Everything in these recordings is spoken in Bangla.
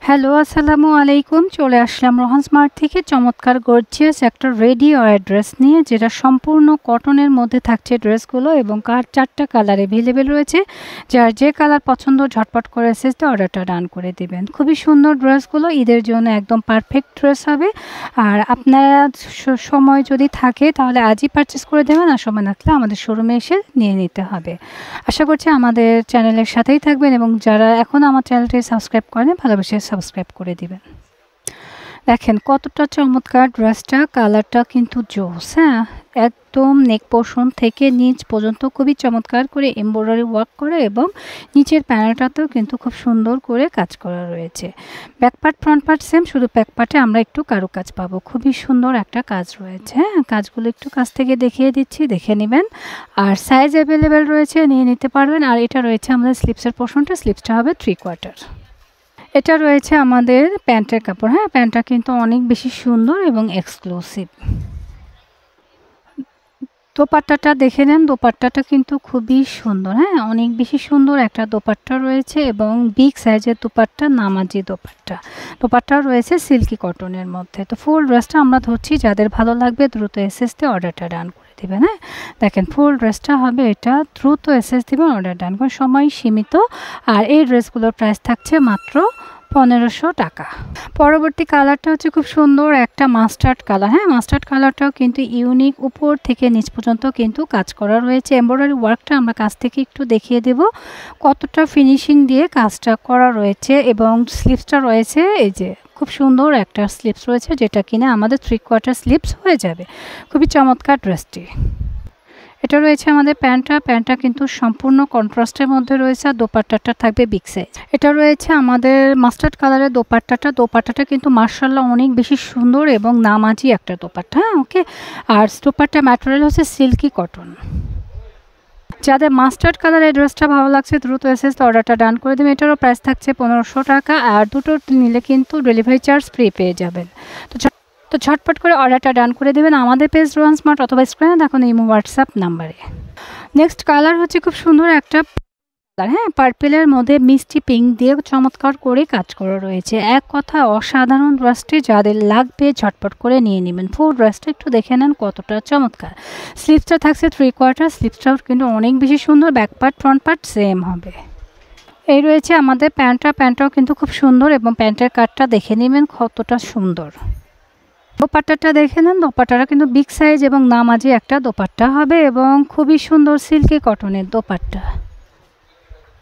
হ্যালো, আসসালামু আলাইকুম। চলে আসলাম রোহান স্মার্ট থেকে চমৎকার গর্জিয়াস একটা রেডি ওয়্যার ড্রেস নিয়ে, যেটা সম্পূর্ণ কটনের মধ্যে থাকছে ড্রেসগুলো এবং 4টা কালার এভেলেবেল রয়েছে। যার যে কালার পছন্দ ঝটপট করে এসেছে অর্ডারটা ডান করে দিবেন। খুবই সুন্দর ড্রেসগুলো, ঈদের জন্য একদম পারফেক্ট ড্রেস হবে। আর আপনারা সময় যদি থাকে তাহলে আজই পারচেস করে দেবেন, আর সময় না থাকলে আমাদের শোরুমে এসে নিয়ে নিতে হবে। আশা করছি আমাদের চ্যানেলের সাথেই থাকবেন এবং যারা এখন আমার চ্যানেলটি সাবস্ক্রাইব করেন ভালোবেসে সাবস্ক্রাইব করে দিবেন। দেখেন কতটা চমৎকার ড্রেসটা, কালারটা কিন্তু জোস। হ্যাঁ, একদম নেক পোর্শন থেকে নিচ পর্যন্ত খুবই চমৎকার করে এমব্রয়ডারি ওয়ার্ক করে এবং নিচের প্যানেলটাতেও কিন্তু খুব সুন্দর করে কাজ করা রয়েছে। Back part front part same, শুধু ব্যাক পার্টে আমরা একটু কারুকাজ পাবো। খুবই সুন্দর একটা কাজ রয়েছে। হ্যাঁ, কাজগুলো একটু কাছ থেকে দেখিয়ে দিচ্ছি, দেখে নেবেন। আর সাইজ অ্যাভেলেবেল রয়েছে, নিয়ে নিতে পারবেন। আর এটা রয়েছে আমাদের স্লিপসের পোর্শনটা, স্লিপসটা হবে 3/4। এটা রয়েছে আমাদের প্যান্টের কাপড়। হ্যাঁ, প্যান্টটা কিন্তু অনেক বেশি সুন্দর এবং এক্সক্লুসিভ। দোপাট্টাটা দেখে নেন, দোপাট্টাটা কিন্তু খুবই সুন্দর। হ্যাঁ, অনেক বেশি সুন্দর একটা দোপাট্টা রয়েছে এবং বিগ সাইজের দোপাট্টা, নামাজি দোপাট্টা। দোপাট্টা রয়েছে সিল্কি কটনের মধ্যে। তো ফুল ড্রেসটা আমরা ধরছি, যাদের ভালো লাগবে দ্রুত এসএসতে অর্ডারটা ডান করে দেবেন। হ্যাঁ, দেখেন ফুল ড্রেসটা হবে এটা, দ্রুত এসএস দেবেন, অর্ডার ডান করে। সময় সীমিত। আর এই ড্রেসগুলোর প্রাইস থাকছে মাত্র 1500 টাকা। পরবর্তী কালারটা হচ্ছে খুব সুন্দর একটা মাস্টার্ড কালার। হ্যাঁ, মাস্টার্ড কালারটাও কিন্তু ইউনিক, উপর থেকে নিচ পর্যন্ত কিন্তু কাজ করা রয়েছে। এমব্রয়ডারি ওয়ার্কটা আমরা কাছ থেকে একটু দেখিয়ে দেব কতটা ফিনিশিং দিয়ে কাজটা করা রয়েছে। এবং স্লিপসটা রয়েছে এই যে খুব সুন্দর একটা স্লিপস রয়েছে, যেটা কিনা আমাদের 3/4 স্লিপস হয়ে যাবে। খুবই চমৎকার ড্রেসটি। এটা রয়েছে আমাদের প্যান্টটা কিন্তু সম্পূর্ণ কন্ট্রাস্টের মধ্যে রয়েছে। আর দোপাট্টাটা থাকবে বিগ সাইজ। এটা রয়েছে আমাদের মাস্টার্ড কালারের দোপাট্টাটা কিন্তু মার্শাল্লাহ অনেক বেশি সুন্দর এবং নামাজি একটা দোপাট্টা। হ্যাঁ, ওকে। আর দোপাট্টার ম্যাটেরিয়াল হচ্ছে সিল্কি কটন। যাদের মাস্টার্ড কালারের ড্রেসটা ভালো লাগছে দ্রুত এসে অর্ডারটা ডান করে দেবেন। এটারও প্রাইস থাকছে 1500 টাকা। আর দুটো নিলে কিন্তু ডেলিভারি চার্জ ফ্রি পেয়ে যাবেন। তো ঝটপট করে অর্ডারটা ডান করে দেবেন আমাদের পেজ রোহান স্মার্ট অথবা স্ক্রিনে দেখুন ইমো হোয়াটসঅ্যাপ নাম্বারে। নেক্সট কালার হচ্ছে খুব সুন্দর একটা কালার। হ্যাঁ, পার্পেলের মধ্যে মিষ্টি পিঙ্ক দিয়ে চমৎকার করে কাজ করা রয়েছে। এক কথা অসাধারণ ড্রেসটি, যাদের লাগবে ঝটপট করে নিয়ে নেবেন। ফুল ড্রেসটা একটু দেখে নেন কতটা চমৎকার। স্লিপসটা থাকছে 3/4, স্লিপসটাও কিন্তু অনেক বেশি সুন্দর। Back part front part same হবে। এই রয়েছে আমাদের প্যান্টটাও কিন্তু খুব সুন্দর এবং প্যান্টের কাটটা দেখে নেবেন কতটা সুন্দর। দোপাট্টাটা দেখে নেন, দোপাট্টাটা কিন্তু বিগ সাইজ এবং নামাজি একটা দোপাট্টা হবে এবং খুবই সুন্দর সিল্কি কটনের দোপাট্টা।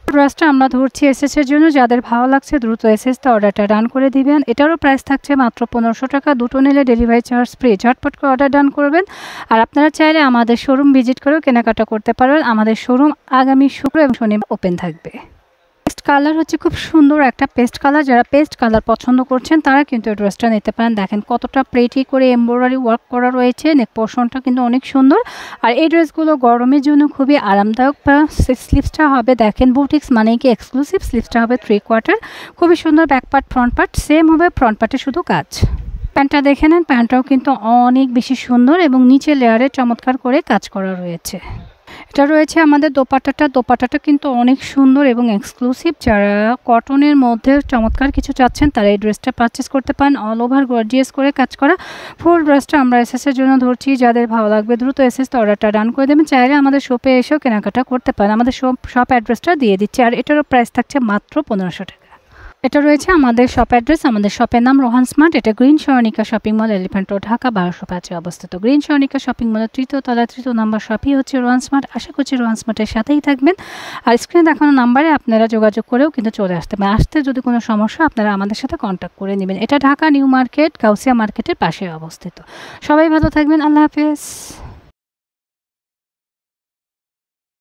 ড্রেসটা আমরা ধরছি এসএসের জন্য, যাদের ভালো লাগছে দ্রুত এসএসতে অর্ডারটা ডান করে দিবেন। এটারও প্রাইস থাকছে মাত্র 1500 টাকা। দুটো নিলে ডেলিভারি চার্জ ফ্রি। ঝটপট করে অর্ডার ডান করবেন। আর আপনারা চাইলে আমাদের শোরুম ভিজিট করেও কেনাকাটা করতে পারবেন। আমাদের শোরুম আগামী শুক্র এবং শনিবার ওপেন থাকবে। নেক্সট কালার হচ্ছে খুব সুন্দর একটা পেস্ট কালার। যারা পেস্ট কালার পছন্দ করছেন তারা কিন্তু এই ড্রেসটা নিতে পারেন। দেখেন কতটা প্রেটি করে এমব্রয়ডারি ওয়ার্ক করা রয়েছে। নেক পোর্শনটা কিন্তু অনেক সুন্দর। আর এই ড্রেসগুলো গরমের জন্য খুবই আরামদায়ক। স্লিপসটা হবে দেখেন বুটিক্স মানে কি এক্সক্লুসিভ। স্লিপসটা হবে 3/4। খুবই সুন্দর। Back part front part same হবে, ফ্রন্ট পার্টে শুধু কাজ। প্যান্টটা দেখে নেন, প্যান্টটাও কিন্তু অনেক বেশি সুন্দর এবং নিচে লেয়ারে চমৎকার করে কাজ করা রয়েছে। এটা রয়েছে আমাদের দোপাট্টাটা কিন্তু অনেক সুন্দর এবং এক্সক্লুসিভ। যারা কটনের মধ্যে চমৎকার কিছু চাচ্ছেন তারা এই ড্রেসটা পারচেস করতে পারেন। অল ওভার গর্জিয়াস করে কাজ করা। ফুল ড্রেসটা আমরা এসএসের জন্য ধরছি, যাদের ভালো লাগবে দ্রুত এসএস অর্ডারটা ডান করে দেবেন। চাইলে আমাদের শপে এসেও কেনাকাটা করতে পারেন। আমাদের শপ অ্যাড্রেসটা দিয়ে দিচ্ছি। আর এটারও প্রাইস থাকছে মাত্র 1500 টাকা। এটা রয়েছে আমাদের শপ অ্যাড্রেস। আমাদের শপের নাম রোহান স্মার্ট। এটা green Saranika shopping mall, elephant road, Dhaka 1205 অবস্থিত। গ্রিন সরণিকা শপিং মলের 3য় তলা 3 নম্বর শপই হচ্ছে রোহান স্মার্ট। আশা করছি রোহান স্মার্টের সাথেই থাকবেন। আর স্ক্রিনে দেখানো নাম্বারে আপনারা যোগাযোগ করেও কিন্তু চলে আসতে পারেন। আসতে যদি কোনো সমস্যা আপনারা আমাদের সাথে কন্ট্যাক্ট করে নেবেন। এটা ঢাকা নিউ মার্কেট, গাউসিয়া মার্কেটের পাশে অবস্থিত। সবাই ভালো থাকবেন। আল্লাহ হাফেজ।